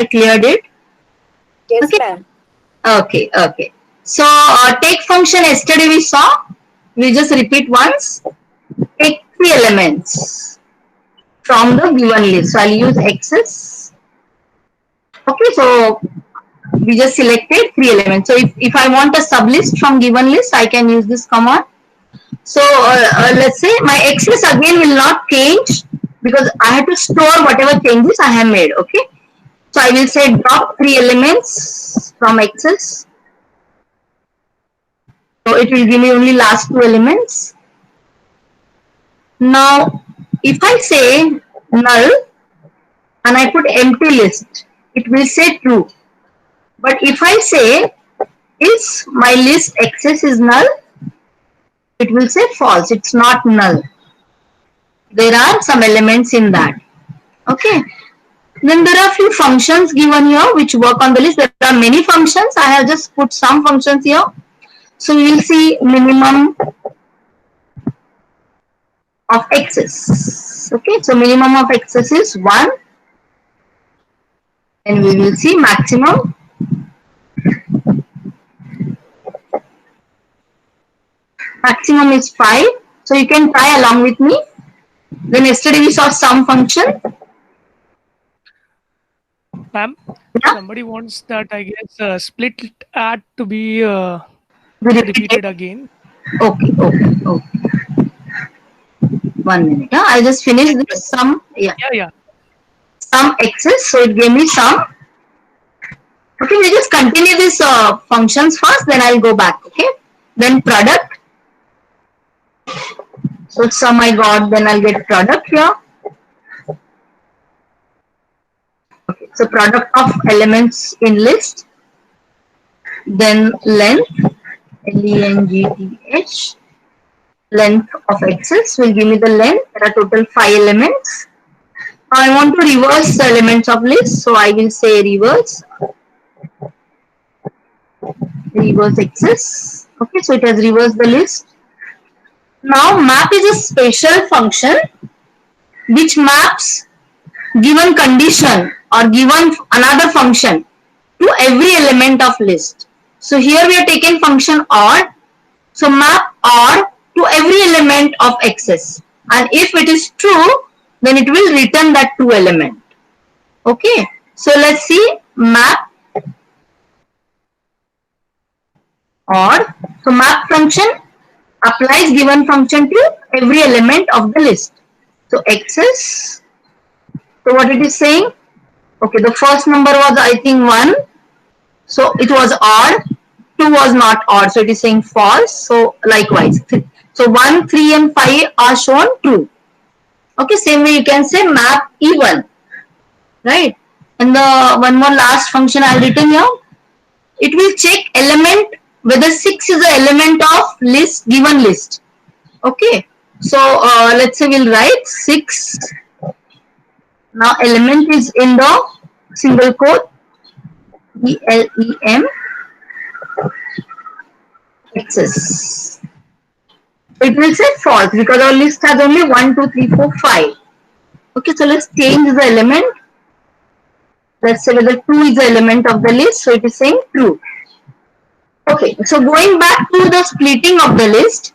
I cleared it? Yes, Okay. ma'am. Okay, okay. So take function yesterday we saw. We just repeat once. Take three elements from the given list. So I'll use x's. Okay, so we just selected three elements. So if I want a sublist from given list, I can use this command. So let's say my x's again will not change because I have to store whatever changes I have made. Okay. So I will say drop three elements from x's. So it will give me only last two elements. Now, if I say null and I put empty list, it will say true. But if I say is my list access is null, it will say false. It's not null. There are some elements in that. Okay. Then there are few functions given here which work on the list. There are many functions. I have just put some functions here. So we will see minimum of access. Okay. So minimum of access is 1. And we will see maximum. Maximum is 5. So you can try along with me. Then yesterday we saw sum function. Ma'am, Yeah. somebody wants that, I guess, split add to be We repeated. repeated again. Okay. Okay. Okay. 1 minute. Yeah. I just finished this sum. Yeah. Yeah, yeah. Sum access. So it gave me sum. Okay. We just continue these functions first. Then I'll go back. Okay. Then product. So sum I got. Then I'll get product here. Okay. So product of elements in list. Then length. length. Length of access will give me the length. There are total 5 elements. I want to reverse the elements of list, so I will say reverse access. Okay, so it has reversed the list. Now map is a special function which maps given condition or given another function to every element of list. So here we are taking function OR. So map OR to every element of access, and if it is true, then it will return that two element. Okay, so let's see map OR. So map function applies given function to every element of the list. So access. So what it is saying? Okay, the first number was I think 1. So it was odd. 2 was not odd. So it is saying false. So likewise. So 1, 3 and 5 are shown true. Okay, same way you can say map even. Right? And the one more last function I have written here. It will check element whether 6 is an element of list given list. Okay. So let's say we'll write 6. Now element is in the single quote ELEM access. It will say false because our list has only 1, 2, 3, 4, 5. Okay, so let's change the element. Let's say whether 2 is the element of the list, so it is saying true. Okay, so going back to the splitting of the list,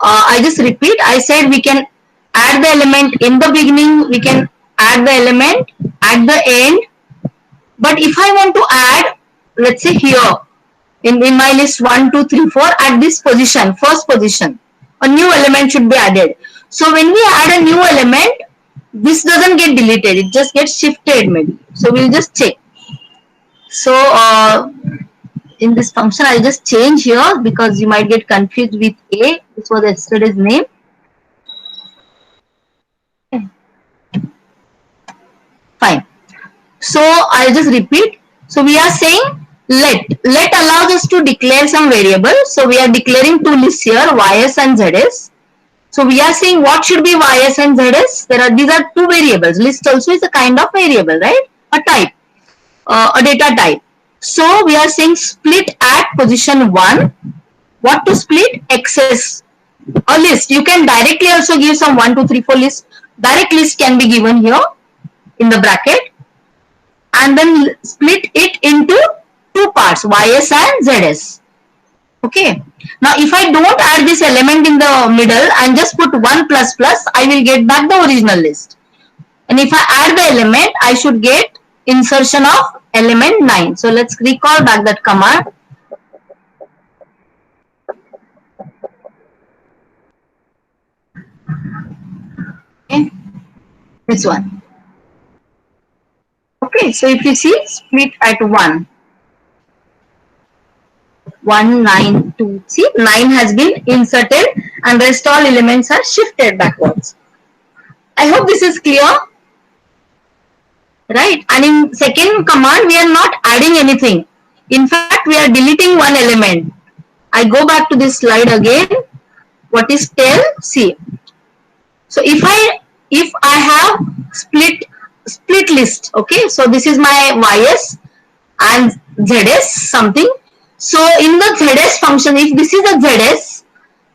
I just repeat, I said we can add the element in the beginning, we can add the element at the end, but if I want to add, let's say here, in my list 1, 2, 3, 4, at this position, first position, a new element should be added. So when we add a new element, this doesn't get deleted, it just gets shifted maybe. So we'll just check. So in this function, I'll just change here because you might get confused with A. This was yesterday's name. Fine. So I'll just repeat. So we are saying let. Let allows us to declare some variables. So we are declaring two lists here, ys and zs. So we are saying what should be ys and zs. These are two variables. List also is a kind of variable, right? A type, a data type. So we are saying split at position 1. What to split? Access. A list. You can directly also give some 1, 2, 3, 4 list. Direct list can be given here in the bracket. and then split it into two parts, ys and zs. Okay. Now if I don't add this element in the middle and just put 1 plus plus, I will get back the original list. And if I add the element, I should get insertion of element 9. So let's recall back that command. Okay. This one. Okay, so if you see, split at 1. 1, 9, 2. See, 9 has been inserted and rest all elements are shifted backwards. I hope this is clear. Right? And in second command, we are not adding anything. In fact, we are deleting one element. I go back to this slide again. What is tell? See. So if I have split list, okay, so this is my ys and zs something. So in the zs function, if this is a zs,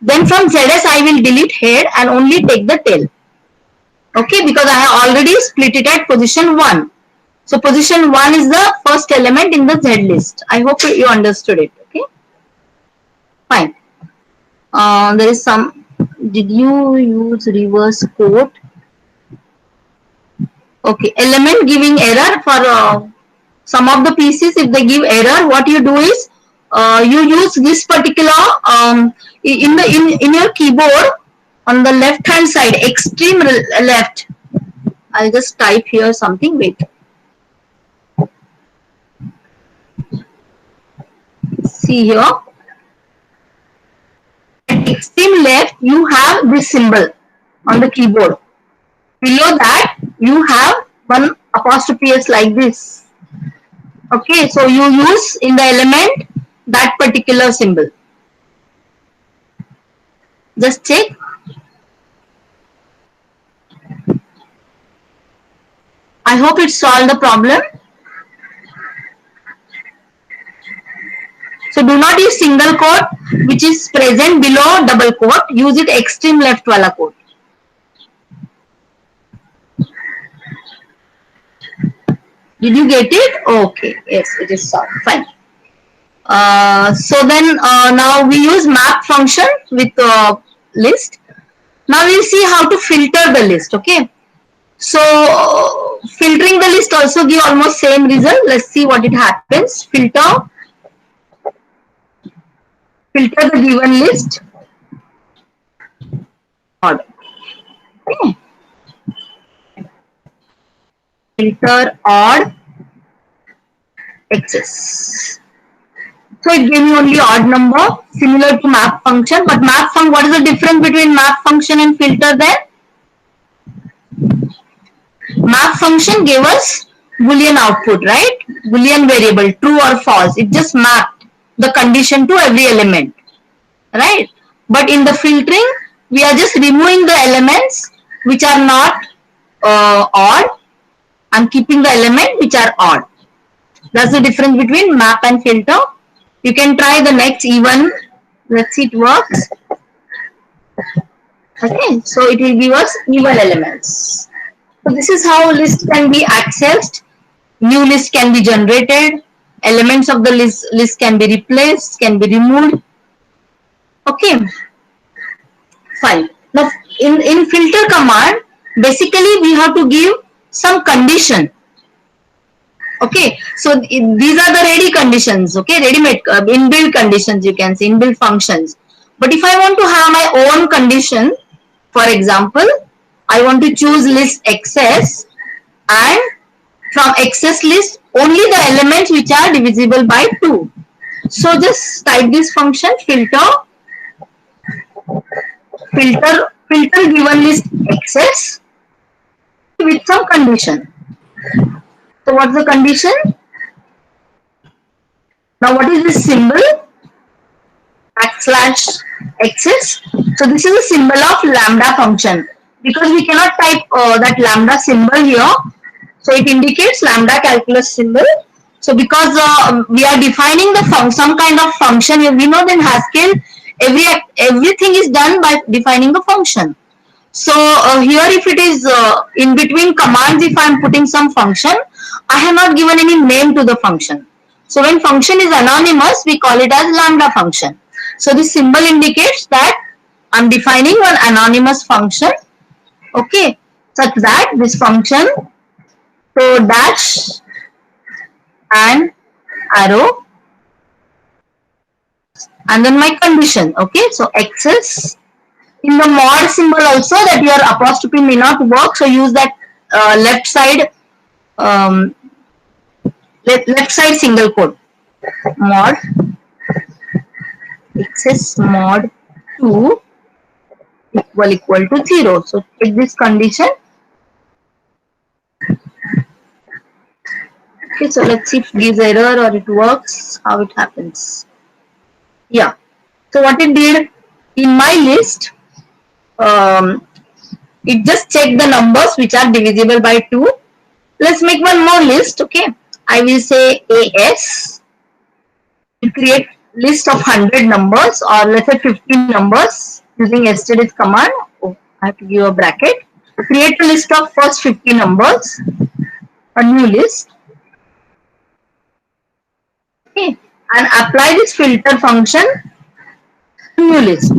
then from zs I will delete head and only take the tail. Okay, because I have already split it at position 1. So position 1 is the first element in the z list. I hope you understood it. Okay, fine. There is some. Did you use reverse quote? Okay, element giving error for some of the pieces. If they give error, what you do is you use this particular in your keyboard on the left hand side, extreme left. I'll just type here something. Wait. See here. At extreme left, you have this symbol on the keyboard. Below that, you have one apostrophe s like this. Okay, so you use in the element that particular symbol. Just check. I hope it solved the problem. So do not use single quote which is present below double quote. Use it extreme left wala quote. Did you get it? Okay. Yes, it is solved. Fine. So then now we use map function with list. Now we'll see how to filter the list. Okay. So filtering the list also give almost same result. Let's see what it happens. Filter the given list. Odd. Okay. Filter odd excess. So it gave me only odd number, similar to map function. But map function, what is the difference between map function and filter then? Map function gave us Boolean output, right? Boolean variable, true or false. It just mapped the condition to every element, right? But in the filtering, we are just removing the elements which are not odd and keeping the element which are odd. That's the difference between map and filter. You can try the next even. Let's see it works. Okay, so it will give us even elements. So this is how list can be accessed. New list can be generated. Elements of the list can be replaced, can be removed. Okay, fine. Now in filter command, basically we have to give some condition. Okay, so these are the ready conditions. Okay, ready-made inbuilt conditions, you can say, inbuilt functions. But if I want to have my own condition, for example, I want to choose list access, and from access list only the elements which are divisible by 2. So just type this function filter given list access with some condition. So what's the condition? Now what is this symbol? Backslash access. So this is a symbol of lambda function. Because we cannot type that lambda symbol here, so it indicates lambda calculus symbol. So because we are defining the some kind of function, we know that in Haskell everything is done by defining a function. So here if it is in between commands, if I am putting some function, I have not given any name to the function. So when function is anonymous, we call it as lambda function. So this symbol indicates that I'm defining an anonymous function, okay, such that this function, so dash and arrow and then my condition, okay. So access, in the mod symbol also, that your apostrophe may not work, so use that left side um, left side single quote, mod access mod 2 equal to 0. So take this condition. Okay, so let's see if it gives error or it works, how it happens. Yeah, so what it did in my list, it just checked the numbers which are divisible by 2. Let's make one more list, okay. I will say AS, create list of 100 numbers, or let's say 15 numbers using yesterday's command. Oh, I have to give a bracket. Create a list of first 50 numbers, a new list, okay, and apply this filter function to new list.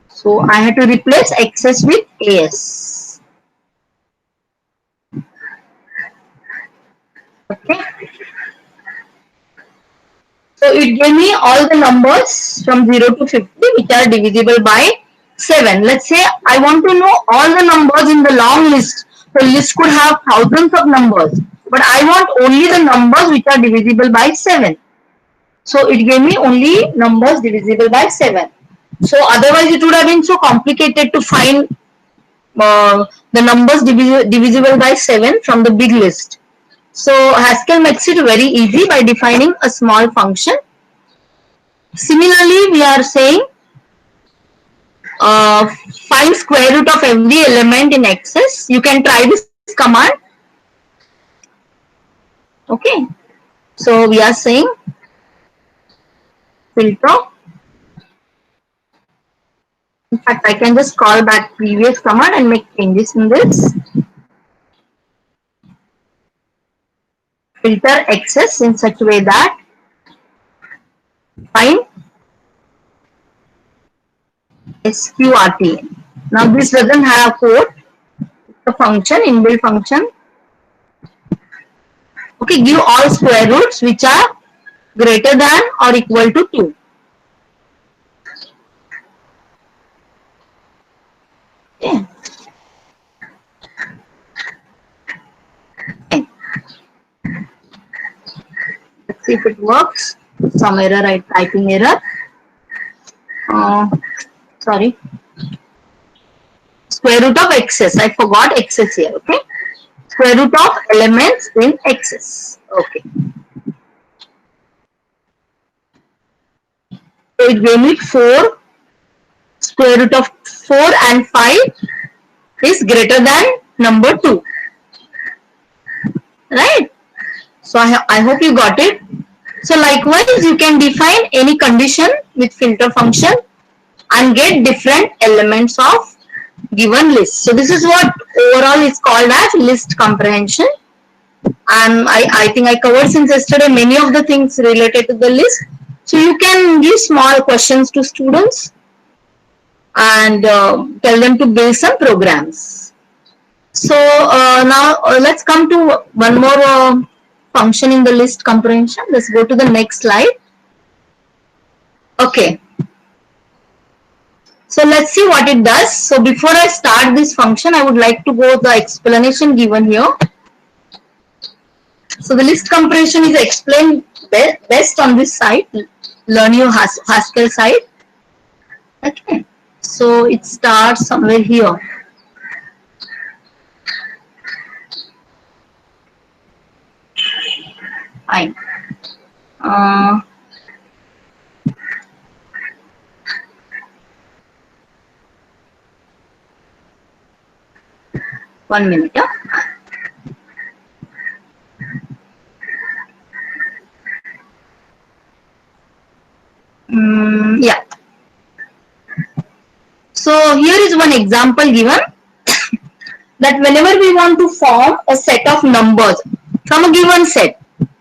So I had to replace access with AS. Okay. So it gave me all the numbers from 0 to 50 which are divisible by 7. Let's say I want to know all the numbers in the long list. So list could have thousands of numbers, but I want only the numbers which are divisible by 7. So it gave me only numbers divisible by 7. So otherwise it would have been so complicated to find the numbers divisible by 7 from the big list. So Haskell makes it very easy by defining a small function. Similarly, we are saying find square root of every element in Access. You can try this command. Okay. So we are saying filter. In fact, I can just call back previous command and make changes in this. Filter Access in such a way that find sqrt. Now this doesn't have a code. The function, inbuilt function. Okay, give all square roots which are greater than or equal to 2. Okay. Okay. Let's see if it works. Some error, typing error. Sorry. Square root of access. I forgot access here. Okay. Square root of elements in access. Okay. So it gave me 4. Square root of 4 and 5 is greater than number 2. Right? So I hope you got it. So likewise, you can define any condition with filter function and get different elements of given list. So this is what overall is called as list comprehension. And I think I covered since yesterday many of the things related to the list. So you can give small questions to students and tell them to build some programs. So now let's come to one more function in the list comprehension. Let's go to the next slide. Okay. So let's see what it does. So before I start this function, I would like to go the explanation given here. So the list comprehension is explained best on this site, Learn Your Haskell site. Okay. So it starts somewhere here. Fine. 1 minute. Yeah? Yeah. So here is one example given that whenever we want to form a set of numbers from a given set,